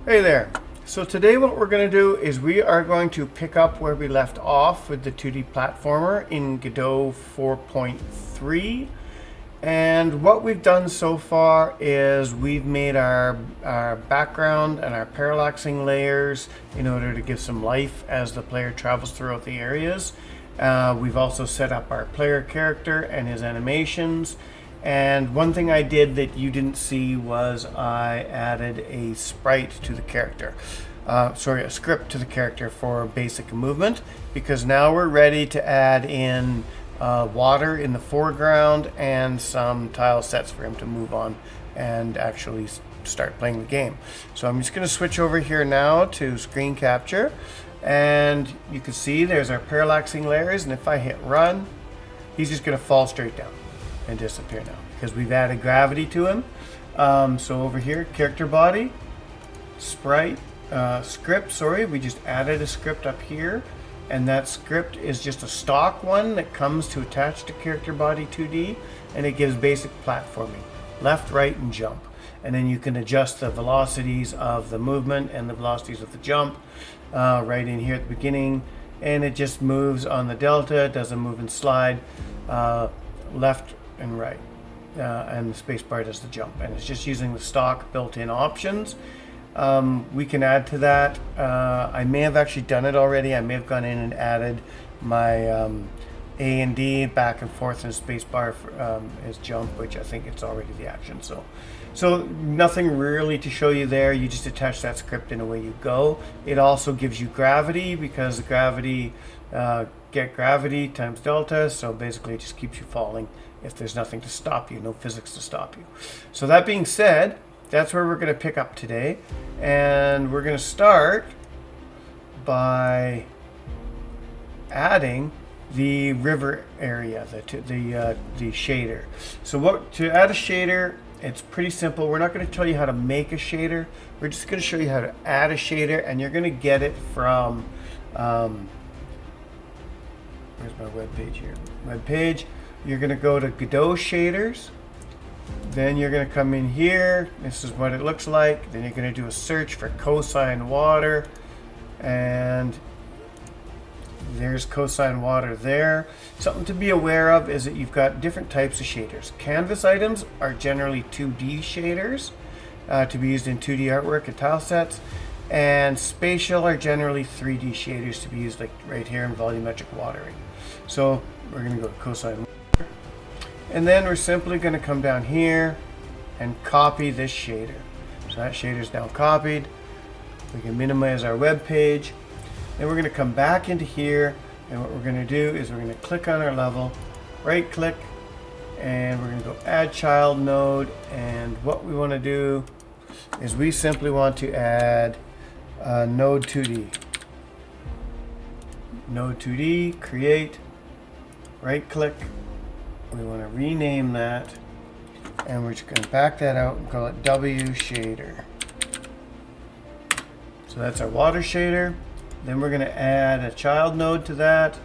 Hey there. So today what we're going to do is we are going to pick up where we left off with the 2D platformer in Godot 4.3. And what we've done so far is we've made our background and our parallaxing layers in order to give some life as the player travels throughout the areas. We've also set up our player character and his animations. And one thing I did that you didn't see was I added a sprite to the character. A script to the character for basic movement, because now we're ready to add in water in the foreground and some tile sets for him to move on and actually start playing the game. So I'm just going to switch over here now to screen capture, and you can see there's our parallaxing layers, and if I hit run, he's just going to fall straight down and disappear now because we've added gravity to him. So over here, character body, sprite, script, we just added a script up here, and that script is just a stock one that comes to attach to character body 2D, and it gives basic platforming, left, right, and jump. And then you can adjust the velocities of the movement and the velocities of the jump right in here at the beginning, and it just moves on the delta. It doesn't move and slide left and right, and the space bar does the jump, and it's just using the stock built-in options. We can add to that. I may have actually done it already. I may have gone in and added my A and D back and forth in space bar for his jump, which I think it's already the action. So nothing really to show you there. You just attach that script and away you go. It also gives you gravity, because the gravity get gravity times delta, so basically it just keeps you falling if there's nothing to stop you, no physics to stop you. So that being said, that's where we're going to pick up today, and we're going to start by adding the river area, the shader. So to add a shader, it's pretty simple. We're not going to tell you how to make a shader. We're just going to show you how to add a shader, and you're going to get it from where's my web page here? Web page. You're going to go to Godot shaders. Then you're going to come in here. This is what it looks like. Then you're going to do a search for cosine water, and there's cosine water there. Something to be aware of is that you've got different types of shaders. Canvas items are generally 2D shaders to be used in 2D artwork and tile sets, and spatial are generally 3D shaders to be used like right here in volumetric watering. So we're going to go to cosine water, and then we're simply going to come down here and copy this shader. So that shader is now copied. We can minimize our web page. Then we're going to come back into here, and what we're going to do is we're going to click on our level, right click, and we're going to go add child node. And what we want to do is we simply want to add node 2D. Node 2D, create, right click. We want to rename that, and we're just going to back that out and call it W shader. So that's our water shader. Then we're going to add a child node to that,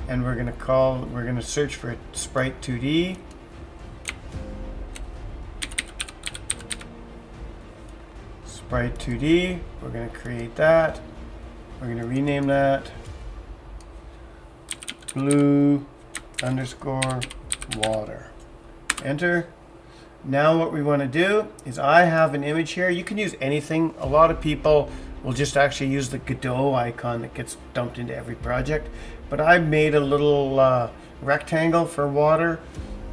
and we're going to search for sprite 2D. Sprite 2D. We're going to create that. We're going to rename that blue underscore water. Enter. Now what we want to do is I have an image here. You can use anything. A lot of people will just actually use the Godot icon that gets dumped into every project. But I made a little rectangle for water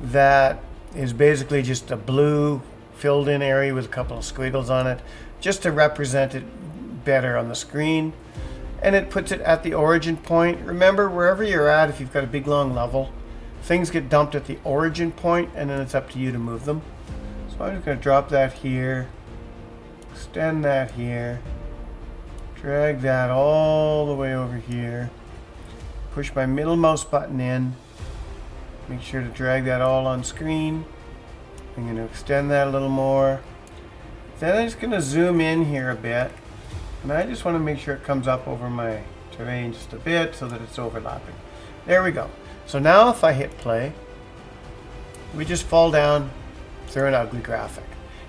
that is basically just a blue filled in area with a couple of squiggles on it, just to represent it better on the screen. And it puts it at the origin point. Remember, wherever you're at, if you've got a big long level, things get dumped at the origin point, and then it's up to you to move them. So I'm just going to drop that here, extend that here, drag that all the way over here, push my middle mouse button in, make sure to drag that all on screen. I'm going to extend that a little more. Then I'm just going to zoom in here a bit, and I just want to make sure it comes up over my terrain just a bit so that it's overlapping. There we go. So now if I hit play, we just fall down through an ugly graphic.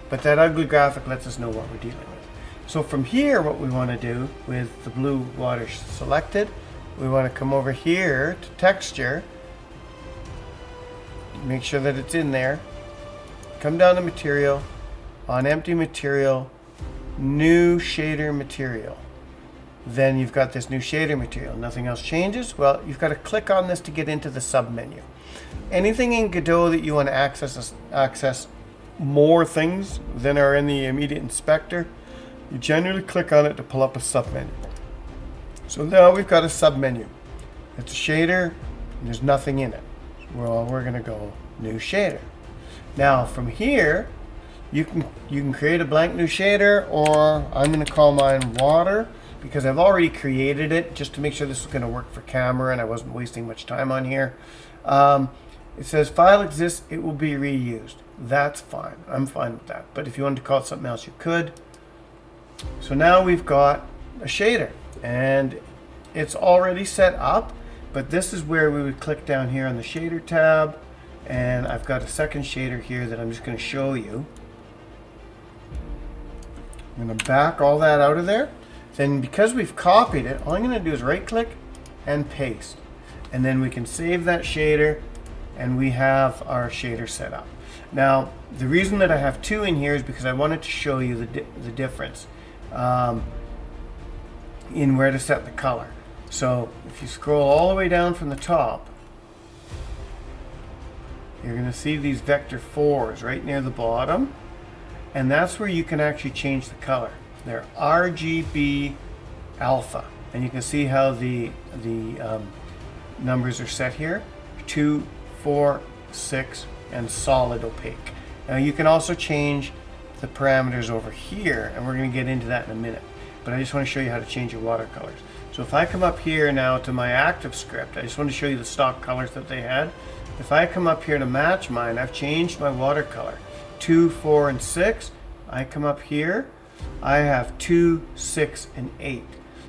But that ugly graphic lets us know what we're dealing with. So from here, what we want to do with the blue water selected, we want to come over here to texture, make sure that it's in there, come down to material, on empty material, new shader material. Then you've got this new shader material. Nothing else changes. Well, you've got to click on this to get into the submenu. Anything in Godot that you want to access more things than are in the immediate inspector, you generally click on it to pull up a submenu. So now we've got a submenu. It's a shader, and there's nothing in it. Well, we're going to go new shader. Now from here, you can create a blank new shader, or I'm going to call mine water because I've already created it just to make sure this is going to work for camera and I wasn't wasting much time on here. It says file exists, it will be reused. That's fine. I'm fine with that. But if you wanted to call it something else, you could. So now we've got a shader and it's already set up, but this is where we would click down here on the shader tab, and I've got a second shader here that I'm just going to show you. I'm going to back all that out of there. Then because we've copied it, all I'm going to do is right click and paste, and then we can save that shader and we have our shader set up. Now the reason that I have two in here is because I wanted to show you the difference in where to set the color. So if you scroll all the way down from the top, you're going to see these vector 4s right near the bottom, and that's where you can actually change the color. They're RGB alpha, and you can see how the numbers are set here: 2, 4, 6, and solid opaque. Now you can also change the parameters over here, and we're going to get into that in a minute, but I just want to show you how to change your watercolors. So if I come up here now to my active script, I just want to show you the stock colors that they had. If I come up here to match mine, I've changed my watercolor. 2, 4, and 6. I come up here, I have 2, 6, and 8.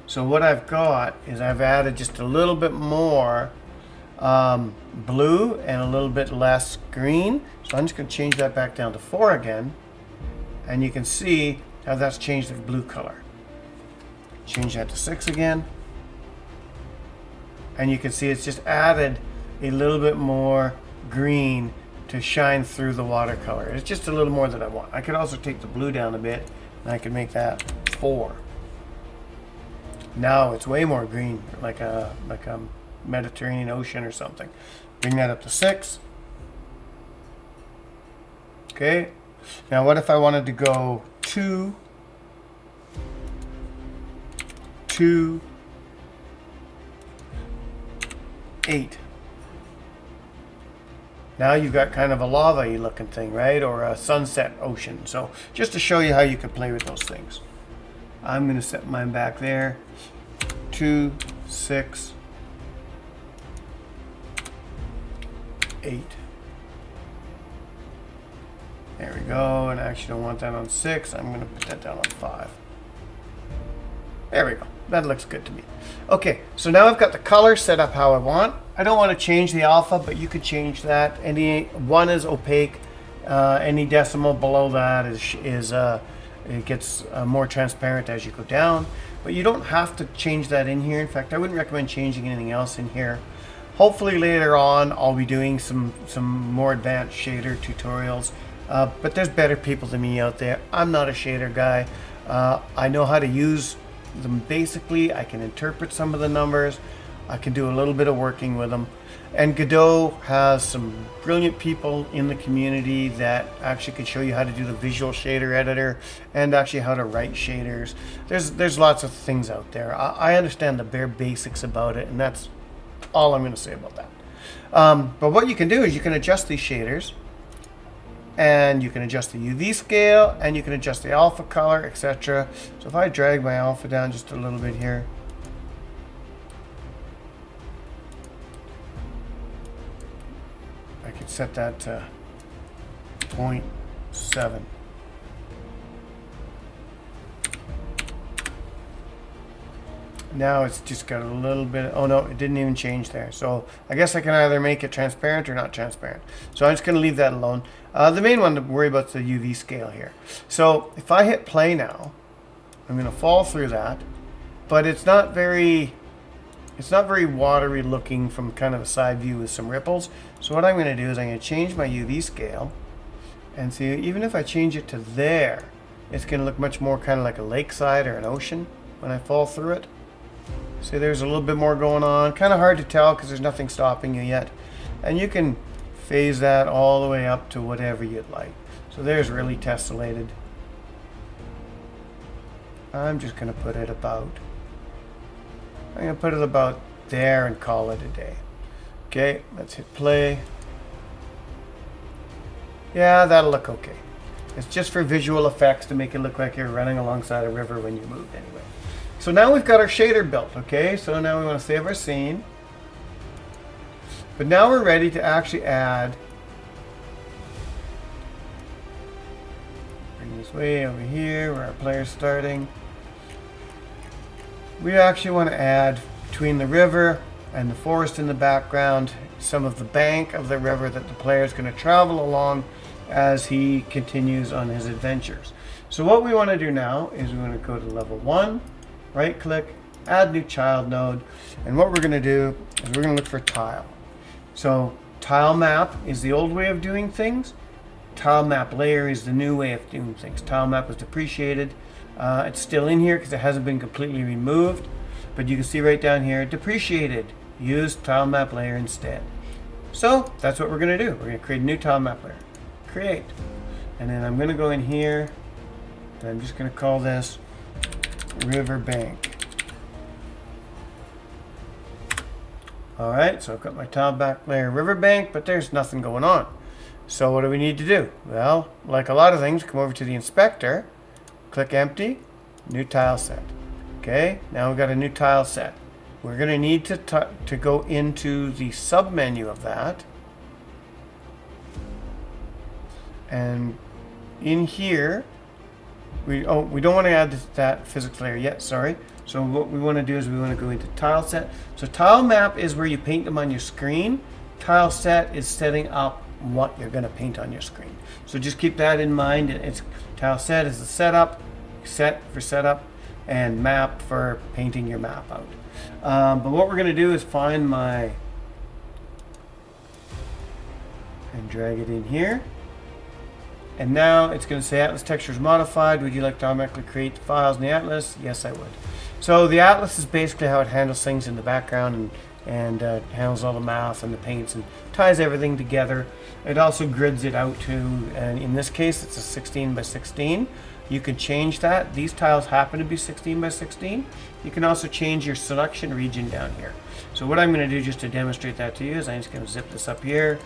So what I've got is I've added just a little bit more blue and a little bit less green. So I'm just going to change that back down to 4 again, and you can see how that's changed the blue color. Change that to 6 again, and you can see it's just added a little bit more green to shine through the watercolor. It's just a little more than I want. I could also take the blue down a bit, and I could make that 4. Now it's way more green, like a Mediterranean Ocean or something. Bring that up to 6. Okay. Now what if I wanted to go 2, 2, 8. Now you've got kind of a lava-y looking thing, right? Or a sunset ocean. So just to show you how you can play with those things. I'm going to set mine back there. 2, 6, 8. There we go. And I actually don't want that on 6. I'm going to put that down on 5. There we go. That looks good to me. Okay, so now I've got the color set up how I want. I don't want to change the alpha, but you could change that. Any 1 is opaque. Any decimal below that it gets more transparent as you go down. But you don't have to change that in here. In fact, I wouldn't recommend changing anything else in here. Hopefully later on I'll be doing some more advanced shader tutorials. But there's better people than me out there. I'm not a shader guy. I know how to use them basically. I can interpret some of the numbers. I can do a little bit of working with them. And Godot has some brilliant people in the community that actually can show you how to do the visual shader editor and actually how to write shaders. There's lots of things out there. I understand the bare basics about it, and that's all I'm going to say about that. But what you can do is you can adjust these shaders, and you can adjust the UV scale, and you can adjust the alpha color, etc. So if I drag my alpha down just a little bit here, I could set that to 0.7. Now it's just got a little bit, oh no, it didn't even change there. So I guess I can either make it transparent or not transparent. So I'm just going to leave that alone. The main one to worry about is the UV scale here. So if I hit play now, I'm going to fall through that, but it's not very watery looking from kind of a side view with some ripples. So what I'm going to do is I'm going to change my UV scale, and see, even if I change it to there, it's going to look much more kind of like a lakeside or an ocean when I fall through it. See, there's a little bit more going on. Kind of hard to tell because there's nothing stopping you yet. And you can phase that all the way up to whatever you'd like. So there's really tessellated. I'm just going to put it about, there and call it a day. Okay, let's hit play. Yeah, that'll look okay. It's just for visual effects to make it look like you're running alongside a river when you move anyway. So now we've got our shader built, okay? So now we want to save our scene. But now we're ready to actually add, bring this way over here where our player's starting. We actually want to add between the river and the forest in the background some of the bank of the river that the player is going to travel along as he continues on his adventures. So what we want to do now is we want to go to level 1, right click, add new child node, and what we're going to do is we're going to look for tile. So tile map is the old way of doing things. Tile map layer is the new way of doing things. Tile map was depreciated. It's still in here because it hasn't been completely removed, but you can see right down here, depreciated. Use tile map layer instead. So that's what we're going to do. We're going to create a new tile map layer. Create. And then I'm going to go in here, and I'm just going to call this riverbank. Alright, so I've got my tile back layer riverbank, but there's nothing going on. So what do we need to do? Well, like a lot of things, come over to the inspector, click empty, new tile set. Okay, now we've got a new tile set. We're going to need to go into the submenu of that. And in here, we don't want to add that physics layer yet, sorry. So what we want to do is we want to go into Tileset. So tile map is where you paint them on your screen. Tileset is setting up what you're going to paint on your screen. So just keep that in mind. It's Tileset is the setup, set for setup, and map for painting your map out. But what we're going to do is find my, and drag it in here. And now it's going to say Atlas textures modified. Would you like to automatically create the files in the Atlas? Yes, I would. So the Atlas is basically how it handles things in the background and handles all the math and the paints and ties everything together. It also grids it out to, and in this case, it's a 16 by 16. You can change that. These tiles happen to be 16 by 16. You can also change your selection region down here. So what I'm going to do just to demonstrate that to you is I'm just going to zip this up here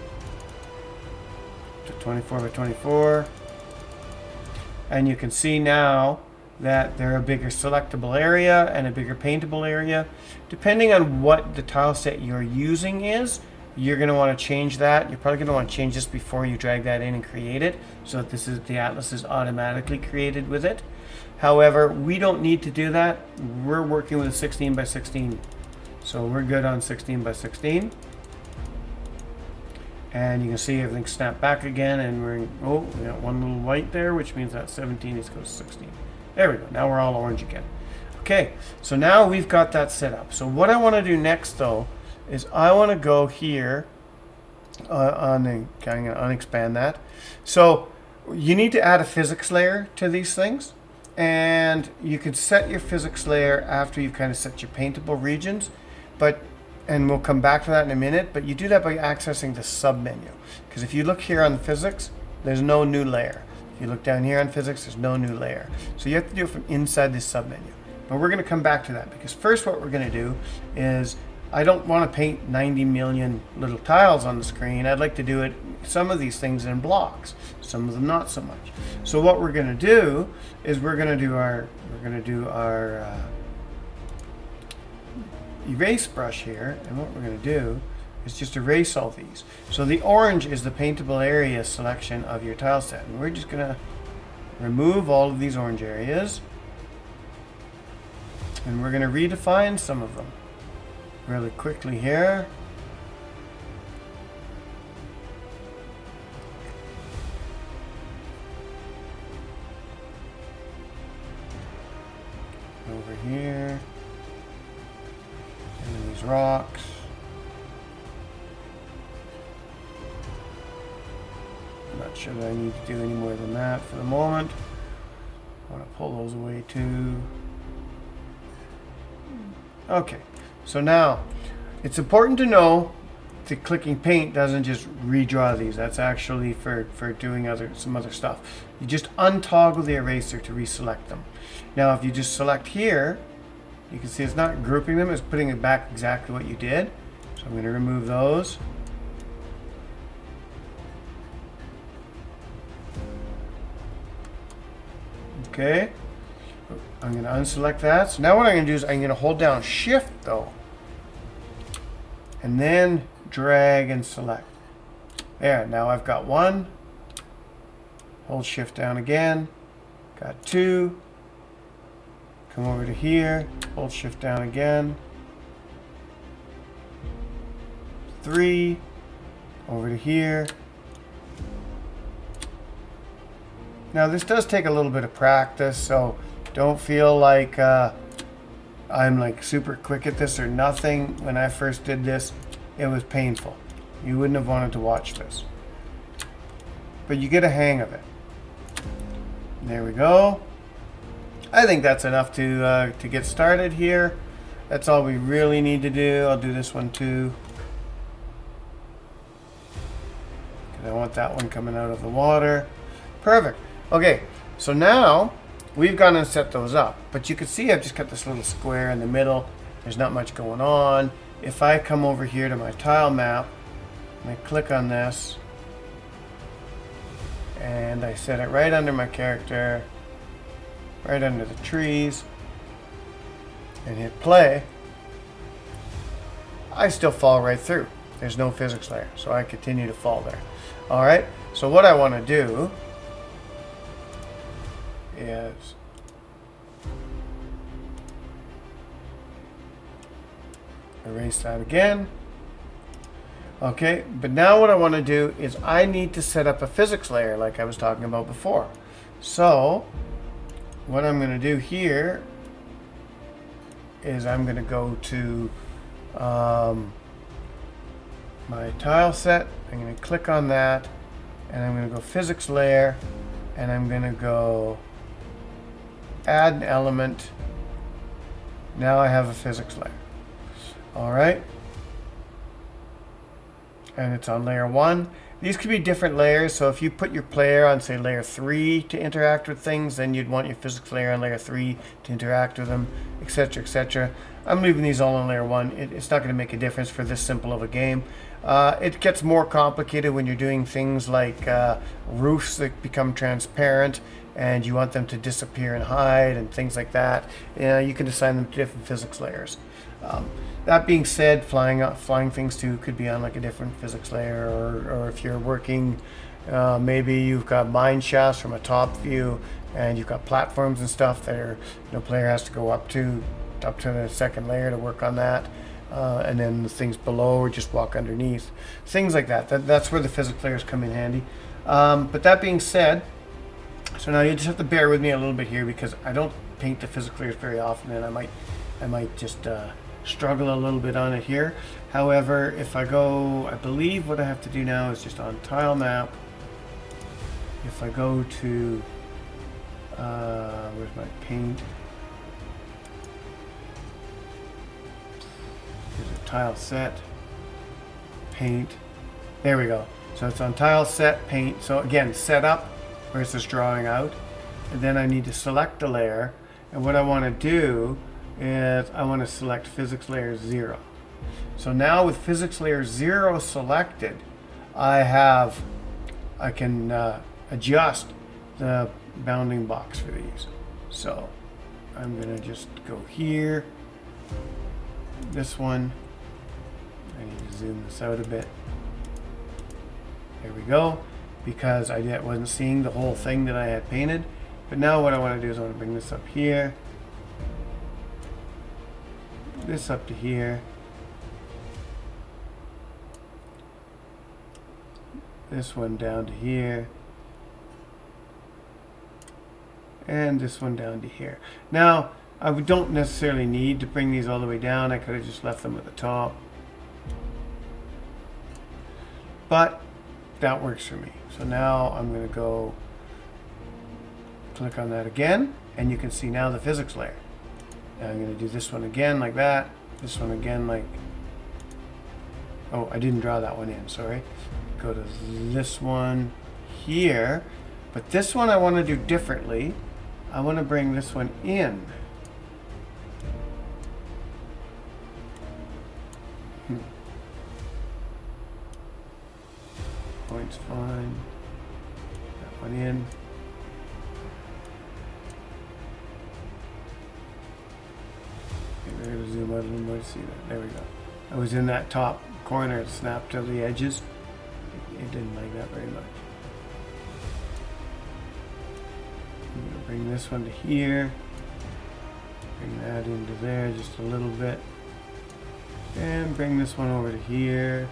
to 24 by 24. And you can see now that they're a bigger selectable area and a bigger paintable area. Depending on what the tile set you're using is, you're going to want to change that. You're probably going to want to change this before you drag that in and create it, so that this is, the Atlas is automatically created with it. However, we don't need to do that. We're working with a 16 by 16. So we're good on 16 by 16. And you can see everything snapped back again, and we're in, oh, we got one little white there, which means that 17 is goes to 16. There we go. Now we're all orange again. Okay, so now we've got that set up. So what I want to do next, though, is I want to go here I'm going to unexpand that. So you need to add a physics layer to these things, and you can set your physics layer after you've kind of set your paintable regions, and we'll come back to that in a minute, but you do that by accessing the submenu. Because if you look here on the physics, there's no new layer. If you look down here on physics, there's no new layer. So you have to do it from inside this submenu. But we're going to come back to that, because first what we're going to do is, I don't want to paint 90 million little tiles on the screen. I'd like to do it, some of these things in blocks, some of them not so much. So what we're going to do is we're going to do our erase brush here, and what we're going to do is just erase all these. So the orange is the paintable area selection of your tile set, and we're just going to remove all of these orange areas, and we're going to redefine some of them really quickly here. here. And then these rocks. I'm not sure that I need to do any more than that for the moment. I want to pull those away too. Okay, so now it's important to know that clicking paint doesn't just redraw these. That's actually for doing some other stuff. You just untoggle the eraser to reselect them. Now if you just select here, you can see it's not grouping them, it's putting it back exactly what you did. So I'm going to remove those. Okay, I'm going to unselect that. So now what I'm going to do is I'm going to hold down Shift though, and then drag and select. There, now I've got one. Hold Shift down again. Got two. Come over to here. Hold Shift down again. Three. Over to here. Now this does take a little bit of practice, so don't feel like I'm like super quick at this or nothing. When I first did this, it was painful. You wouldn't have wanted to watch this. But you get a hang of it. There we go. I think that's enough to get started here. That's all we really need to do. I'll do this one too. I want that one coming out of the water. Perfect. Okay, so now we've gone and set those up. But you can see I've just got this little square in the middle. There's not much going on. If I come over here to my tile map, and I click on this, and I set it right under my character, right under the trees, and hit play, I still fall right through. There's no physics layer, so I continue to fall there. All right, so what I want to do is erase that again. Okay, but now what I want to do is I need to set up a physics layer like I was talking about before. So what I'm going to do here is I'm going to go to my tile set. I'm going to click on that, and I'm going to go physics layer, and I'm going to go add an element. Now I have a physics layer. All right, and it's on layer 1. These could be different layers, so if you put your player on, say, layer 3 to interact with things, then you'd want your physics layer on layer 3 to interact with them, etc., etc. I'm leaving these all on layer 1. It's not going to make a difference for this simple of a game. It gets more complicated when you're doing things like roofs that become transparent and you want them to disappear and hide and things like that. You can assign them to different physics layers. That being said, flying things too could be on like a different physics layer, or if you're working, maybe you've got mine shafts from a top view, and you've got platforms and stuff that are, player has to go up to the second layer to work on that, and then the things below or just walk underneath, things like that. That's where the physics layers come in handy. But that being said, so now you just have to bear with me a little bit here because I don't paint the physics layers very often, and I might just struggle a little bit on it here. However, if I go, I believe what I have to do now is just on tile map. If I go to, where's my paint? There's a tile set, paint. There we go. So it's on tile set, paint. So again, set up versus drawing out. And then I need to select the layer. And what I want to do is I want to select physics layer 0. So now with physics layer 0 selected, I can adjust the bounding box for these. So I'm going to just go here. This one, I need to zoom this out a bit. There we go, because I wasn't seeing the whole thing that I had painted. But now what I want to do is I want to bring this up here, this up to here, this one down to here, and this one down to here. Now I don't necessarily need to bring these all the way down. I could have just left them at the top. But that works for me. So now I'm going to go click on that again, and you can see now the physics layer. Now I'm going to do this one again like that. This one again like... Oh, I didn't draw that one in, sorry. Go to this one here. But this one I want to do differently. I want to bring this one in. Point's fine. That one in. Okay, we're going to zoom out a little more to see that. There we go. I was in that top corner, it snapped to the edges. It didn't like that very much. I'm going to bring this one to here. Bring that into there just a little bit. And bring this one over to here.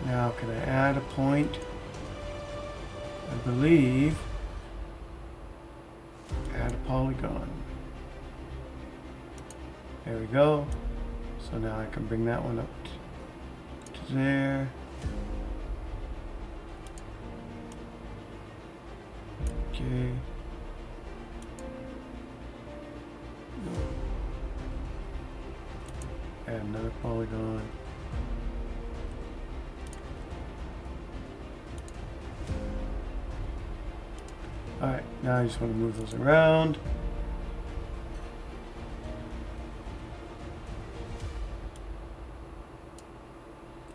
Now, can I add a point? I believe. Add a polygon. There we go. So now I can bring that one up to there. Okay. Add another polygon. Alright, now I just want to move those around.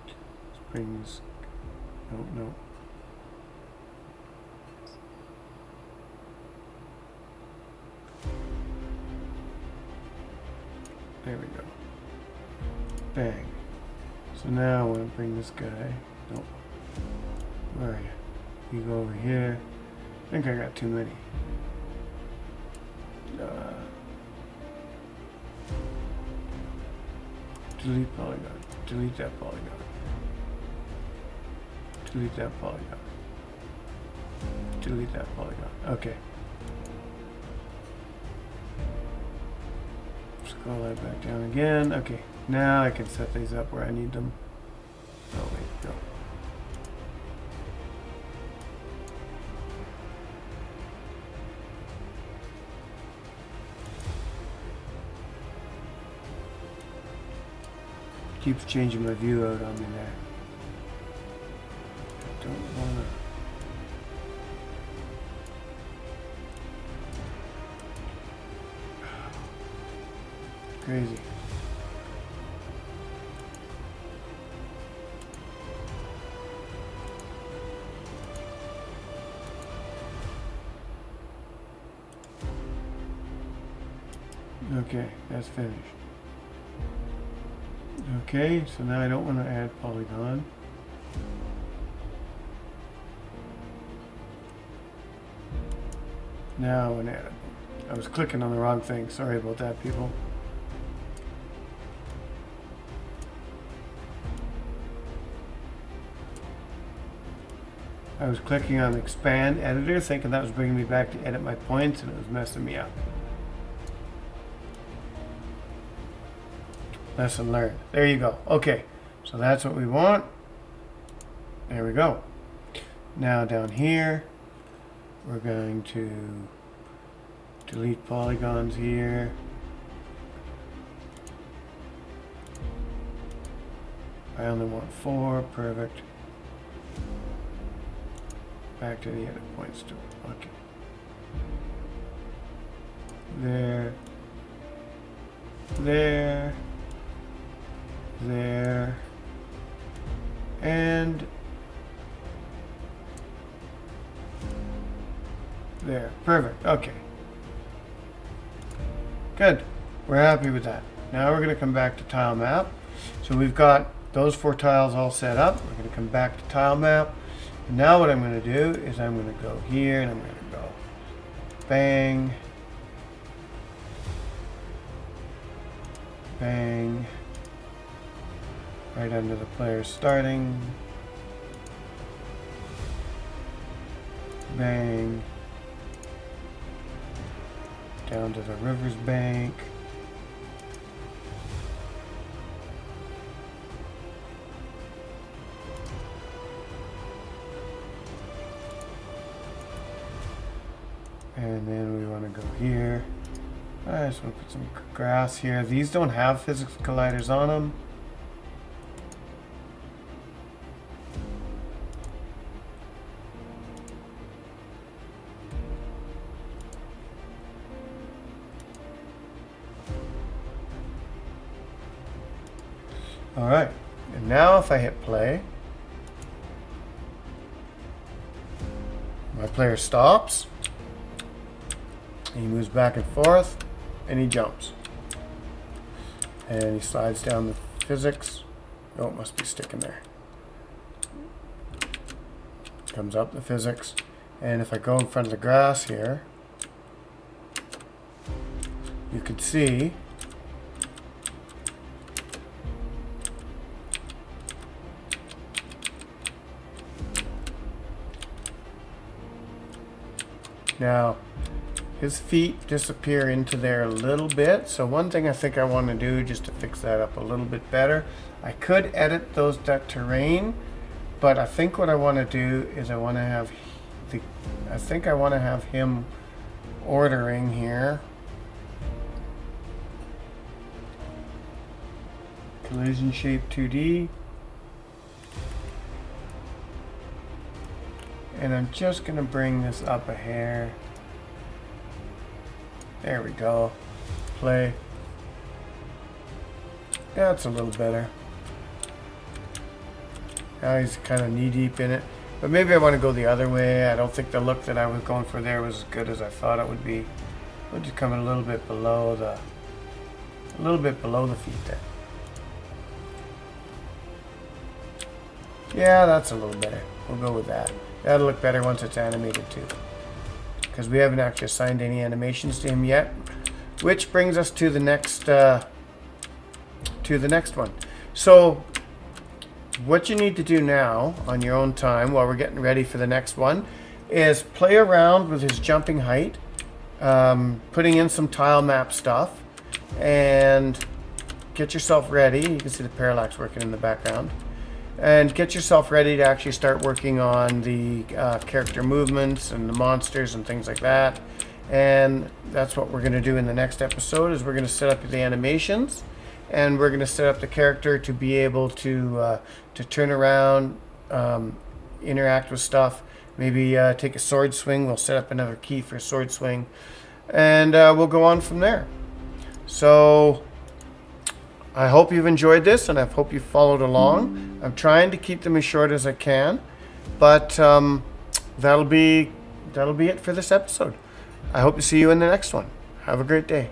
Let's bring this. No. There we go. Bang. So now I want to bring this guy. Nope. Where are you? You go over here. I think I got too many. Delete polygon. Delete that polygon. Delete that polygon. Delete that polygon. Okay. Scroll that back down again. Okay. Now I can set these up where I need them. Oh, wait. Go. Keeps changing my view out on me there. I don't wanna. Crazy. Okay, that's finished. Okay, so now I don't want to add polygon. Now I want to add it. I was clicking on the wrong thing. Sorry about that, people. I was clicking on expand editor thinking that was bringing me back to edit my points, and it was messing me up. Lesson learned. There you go. Okay, so that's what we want. There we go. Now down here, we're going to delete polygons here. I only want 4. Perfect. Back to the edit points tool. Okay. There. There. There. And there. Perfect. Okay. Good. We're happy with that. Now we're going to come back to tile map. So we've got those 4 tiles all set up. We're going to come back to tile map. And now what I'm going to do is I'm going to go here and I'm going to go bang, bang, right under the player starting, bang, down to the river's bank. And then we want to go here. I just want to put some grass here. These don't have physics colliders on them. All right, and now if I hit play, my player stops. He moves back and forth, and he jumps. And he slides down the physics. Oh, it must be sticking there. Comes up the physics. And if I go in front of the grass here, you can see now his feet disappear into there a little bit. So one thing I think I want to do just to fix that up a little bit better, I could edit that terrain, but I think what I want to do is I want to have him ordering here. Collision shape 2D. And I'm just going to bring this up a hair. There we go. Play. That's a little better. Now he's kind of knee deep in it. But maybe I want to go the other way. I don't think the look that I was going for there was as good as I thought it would be. We'll just come a little bit below the feet there. Yeah, that's a little better. We'll go with that. That'll look better once it's animated too, because we haven't actually assigned any animations to him yet. Which brings us to the next one. So what you need to do now on your own time while we're getting ready for the next one is play around with his jumping height, putting in some tile map stuff, and get yourself ready. You can see the parallax working in the background. And get yourself ready to actually start working on the character movements and the monsters and things like that. And that's what we're going to do in the next episode, is we're going to set up the animations, and we're going to set up the character to be able to turn around, interact with stuff, maybe take a sword swing. We'll set up another key for a sword swing, and we'll go on from there. So I hope you've enjoyed this, and I hope you followed along. I'm trying to keep them as short as I can, but that'll be it for this episode. I hope to see you in the next one. Have a great day.